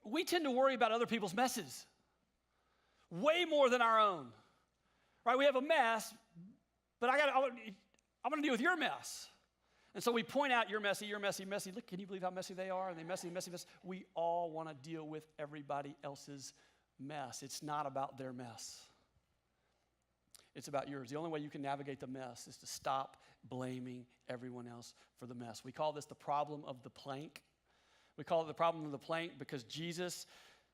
we tend to worry about other people's messes way more than our own, right? We have a mess, but I'm going to deal with your mess. And so we point out, you're messy, you're messy, messy. Look, can you believe how messy they are? And they messy, messy, messy. We all want to deal with everybody else's mess. It's not about their mess. It's about yours. The only way you can navigate the mess is to stop blaming everyone else for the mess. We call this the problem of the plank. We call it the problem of the plank because Jesus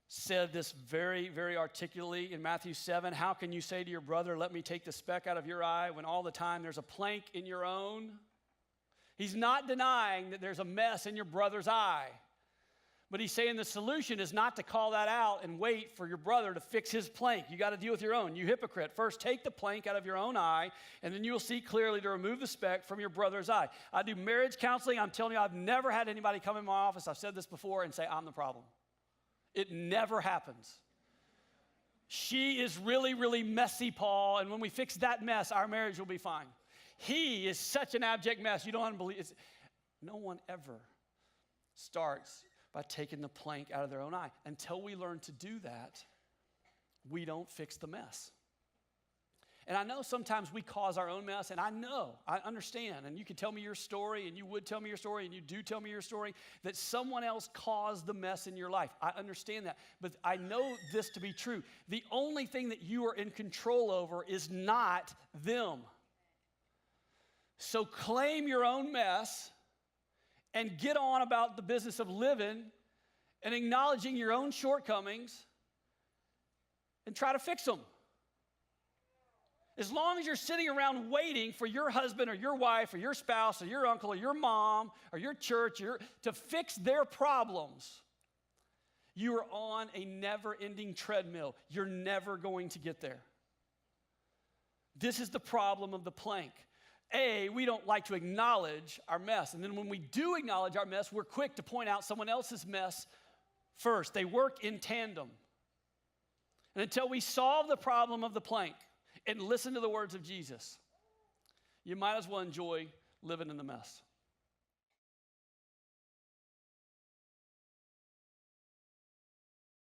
said this very, very articulately in Matthew 7. How can you say to your brother, let me take the speck out of your eye, when all the time there's a plank in your own? He's not denying that there's a mess in your brother's eye. But he's saying the solution is not to call that out and wait for your brother to fix his plank. You got to deal with your own. You hypocrite. First, take the plank out of your own eye, and then you'll see clearly to remove the speck from your brother's eye. I do marriage counseling. I'm telling you, I've never had anybody come in my office, I've said this before, and say, I'm the problem. It never happens. She is really, really messy, Paul, and when we fix that mess, our marriage will be fine. He is such an abject mess. You don't believe it. No one ever starts by taking the plank out of their own eye. Until we learn to do that, we don't fix the mess. And I know sometimes we cause our own mess, and I understand, and you can tell me your story, and you would tell me your story, and you do tell me your story, that someone else caused the mess in your life. I understand that, but I know this to be true. The only thing that you are in control over is not them. So claim your own mess, and get on about the business of living and acknowledging your own shortcomings and try to fix them. As long as you're sitting around waiting for your husband or your wife or your spouse or your uncle or your mom or your church to fix their problems, you are on a never-ending treadmill. You're never going to get there. This is the problem of the plank. We don't like to acknowledge our mess. And then when we do acknowledge our mess, we're quick to point out someone else's mess first. They work in tandem. And until we solve the problem of the plank and listen to the words of Jesus, you might as well enjoy living in the mess.